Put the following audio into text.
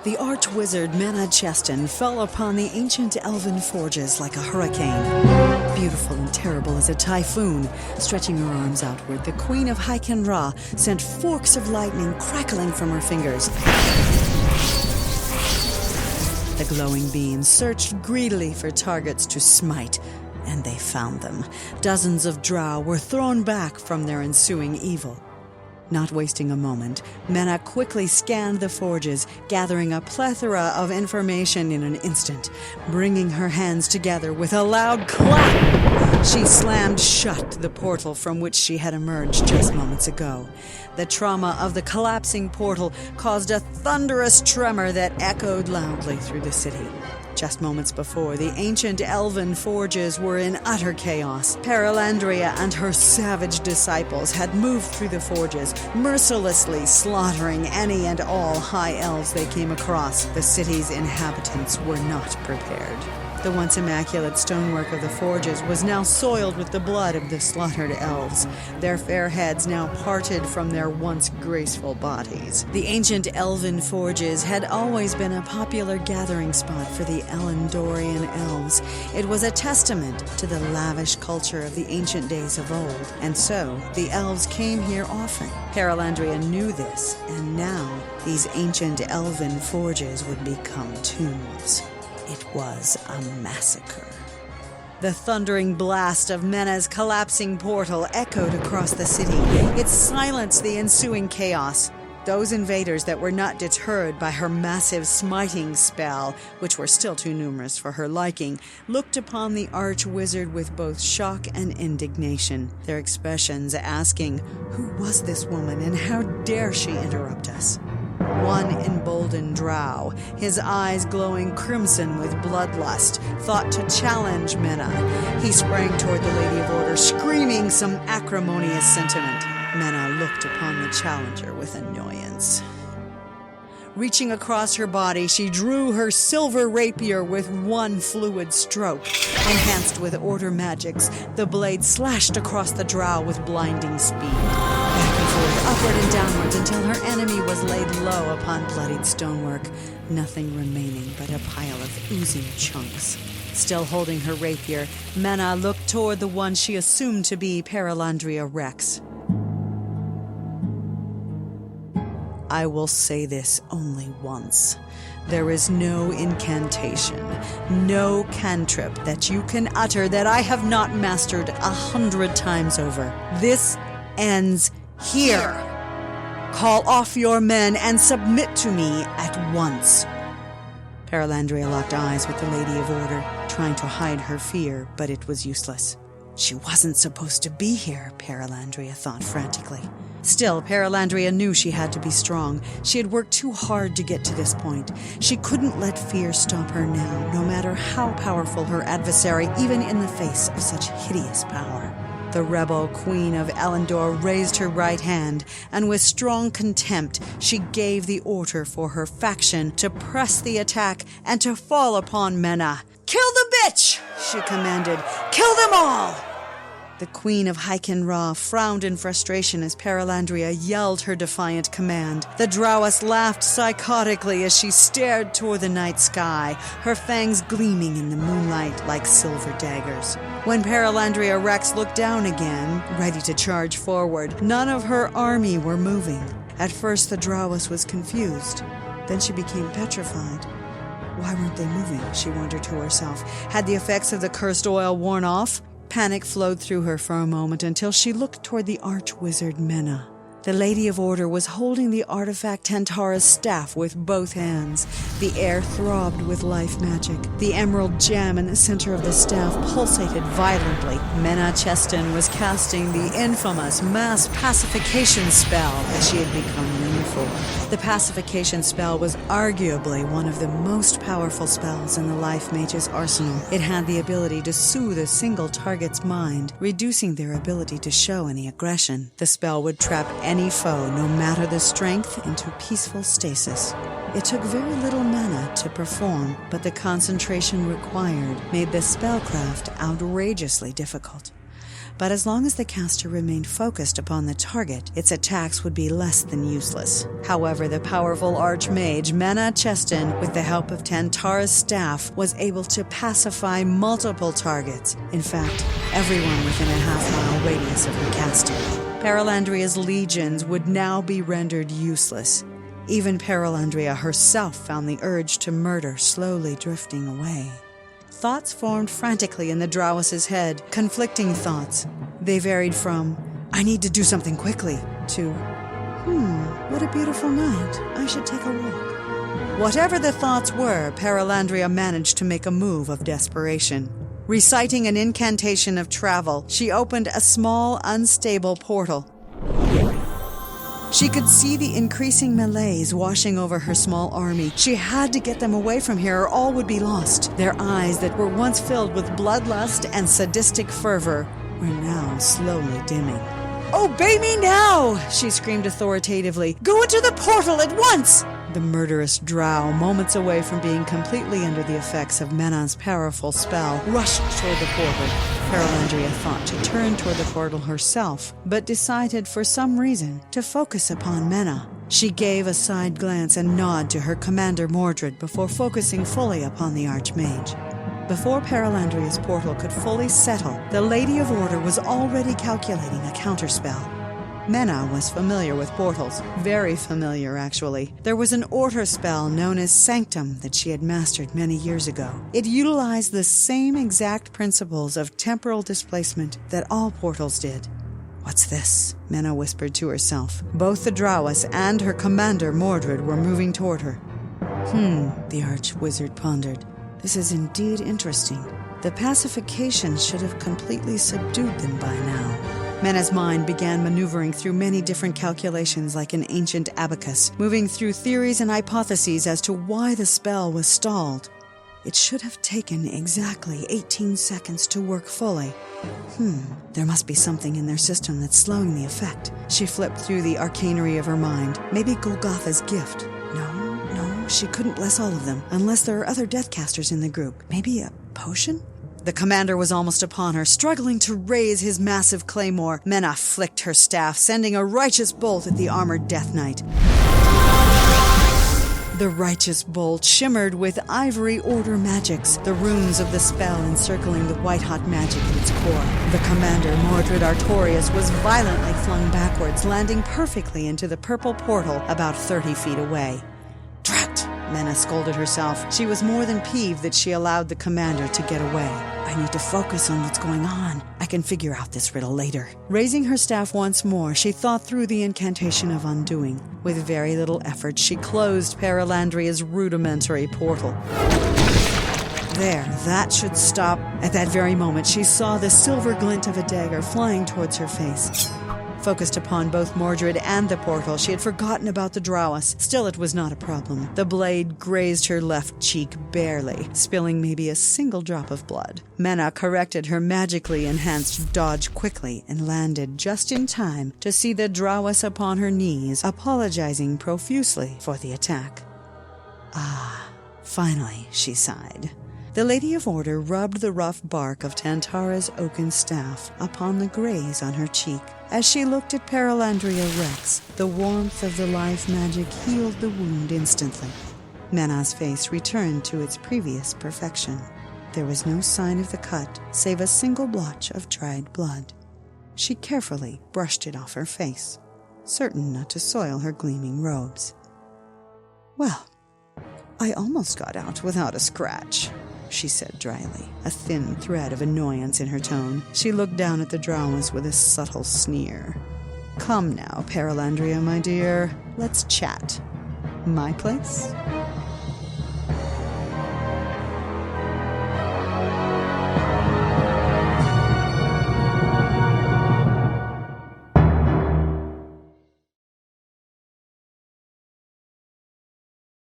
The arch-wizard Menah Chestin fell upon the ancient elven forges like a hurricane. Beautiful and terrible as a typhoon, stretching her arms outward, the Queen of Ra sent forks of lightning crackling from her fingers. The glowing beams searched greedily for targets to smite, and they found them. Dozens of drow were thrown back from their ensuing evil. Not wasting a moment, Menah quickly scanned the forges, gathering a plethora of information in an instant. Bringing her hands together with a loud clap, she slammed shut the portal from which she had emerged just moments ago. The trauma of the collapsing portal caused a thunderous tremor that echoed loudly through the city. Just moments before, the ancient elven forges were in utter chaos. Perelandria and her savage disciples had moved through the forges, mercilessly slaughtering any and all high elves they came across. The city's inhabitants were not prepared. The once immaculate stonework of the forges was now soiled with the blood of the slaughtered elves, their fair heads now parted from their once graceful bodies. The ancient elven forges had always been a popular gathering spot for the Elendorian elves. It was a testament to the lavish culture of the ancient days of old, and so the elves came here often. Perelandria knew this, and now these ancient elven forges would become tombs. It was a massacre. The thundering blast of Menah's collapsing portal echoed across the city. It silenced the ensuing chaos. Those invaders that were not deterred by her massive smiting spell, which were still too numerous for her liking, looked upon the arch-wizard with both shock and indignation, their expressions asking, "Who was this woman, and how dare she interrupt us?" One emboldened drow, his eyes glowing crimson with bloodlust, thought to challenge Menah. He sprang toward the Lady of Order, screaming some acrimonious sentiment. Menah looked upon the challenger with annoyance. Reaching across her body, she drew her silver rapier with one fluid stroke. Enhanced with order magics, the blade slashed across the drow with blinding speed. Back and forth, upward and downwards, until her enemy was laid low upon bloodied stonework, nothing remaining but a pile of oozing chunks. Still holding her rapier, Menah looked toward the one she assumed to be Perelandria Rex. I will say this only once. There is no incantation, no cantrip that you can utter that I have not mastered 100 times over. This ends here. Call off your men and submit to me at once. Perelandria locked eyes with the Lady of Order, trying to hide her fear, but it was useless. She wasn't supposed to be here, Perelandria thought frantically. Still, Perelandria knew she had to be strong. She had worked too hard to get to this point. She couldn't let fear stop her now, no matter how powerful her adversary, even in the face of such hideous power. The rebel Queen of Elendor raised her right hand, and with strong contempt, she gave the order for her faction to press the attack and to fall upon Menah. "Kill the bitch!" she commanded. "Kill them all!" The Queen of Ra frowned in frustration as Perelandria yelled her defiant command. The Drowess laughed psychotically as she stared toward the night sky, her fangs gleaming in the moonlight like silver daggers. When Perelandria Rex looked down again, ready to charge forward, none of her army were moving. At first the Drowess was confused. Then she became petrified. Why weren't they moving, she wondered to herself. Had the effects of the cursed oil worn off? Panic flowed through her for a moment until she looked toward the arch-wizard Menah. The Lady of Order was holding the artifact Tantara's staff with both hands. The air throbbed with life magic. The emerald gem in the center of the staff pulsated violently. Menah Chestin was casting the infamous mass pacification spell that she had become known for. The pacification spell was arguably one of the most powerful spells in the life mage's arsenal. It had the ability to soothe a single target's mind, reducing their ability to show any aggression. The spell would trap any foe, no matter the strength, into peaceful stasis. It took very little mana to perform, but the concentration required made the spellcraft outrageously difficult. but as long as the caster remained focused upon the target, its attacks would be less than useless. However, the powerful archmage Menah Chestin, with the help of Tantara's staff, was able to pacify multiple targets. In fact, everyone within a half-mile radius of her casting. Perelandria's legions would now be rendered useless. Even Perelandria herself found the urge to murder slowly drifting away. Thoughts formed frantically in the Drowis's head, conflicting thoughts. They varied from, I need to do something quickly, to, what a beautiful night, I should take a walk. Whatever the thoughts were, Perelandria managed to make a move of desperation. Reciting an incantation of travel, she opened a small, unstable portal. She could see the increasing melees washing over her small army. She had to get them away from here or all would be lost. Their eyes that were once filled with bloodlust and sadistic fervor were now slowly dimming. Obey me now! She screamed authoritatively. Go into the portal at once! The murderous drow, moments away from being completely under the effects of Menah's powerful spell, rushed toward the portal. Perelandria thought to turn toward the portal herself, but decided for some reason to focus upon Menah. She gave a side glance and nod to her commander Mordred before focusing fully upon the Archmage. Before Perelandria's portal could fully settle, the Lady of Order was already calculating a counterspell. Menah was familiar with portals, very familiar actually. There was an order spell known as Sanctum that she had mastered many years ago. It utilized the same exact principles of temporal displacement that all portals did. What's this? Menah whispered to herself. Both the Drowis and her commander Mordred were moving toward her. The Archwizard pondered. This is indeed interesting. The pacification should have completely subdued them by now. Menah's mind began maneuvering through many different calculations like an ancient abacus, moving through theories and hypotheses as to why the spell was stalled. It should have taken exactly 18 seconds to work fully. There must be something in their system that's slowing the effect. She flipped through the arcanery of her mind. Maybe Golgotha's gift. No, she couldn't bless all of them, unless there are other Deathcasters in the group. Maybe a potion? The commander was almost upon her, struggling to raise his massive claymore. Menah flicked her staff, sending a righteous bolt at the armored Death Knight. The righteous bolt shimmered with ivory order magics, the runes of the spell encircling the white-hot magic at its core. The commander, Mordred Artorius, was violently flung backwards, landing perfectly into the purple portal about 30 feet away. Drat! Menah scolded herself. She was more than peeved that she allowed the commander to get away. I need to focus on what's going on. I can figure out this riddle later. Raising her staff once more, she thought through the incantation of undoing. With very little effort, she closed Perelandria's rudimentary portal. There, that should stop. At that very moment, she saw the silver glint of a dagger flying towards her face. Focused upon both Mordred and the portal, she had forgotten about the Drowis. Still, it was not a problem. The blade grazed her left cheek barely, spilling maybe a single drop of blood. Menah corrected her magically enhanced dodge quickly and landed just in time to see the Drowis upon her knees, apologizing profusely for the attack. Finally, she sighed. The Lady of Order rubbed the rough bark of Tantara's oaken staff upon the graze on her cheek. As she looked at Perelandria Rex, the warmth of the life magic healed the wound instantly. Menah's face returned to its previous perfection. There was no sign of the cut, save a single blotch of dried blood. She carefully brushed it off her face, certain not to soil her gleaming robes. Well, I almost got out without a scratch, she said dryly, a thin thread of annoyance in her tone. She looked down at the Drowis with a subtle sneer. Come now, Perelandria, my dear. Let's chat. My place?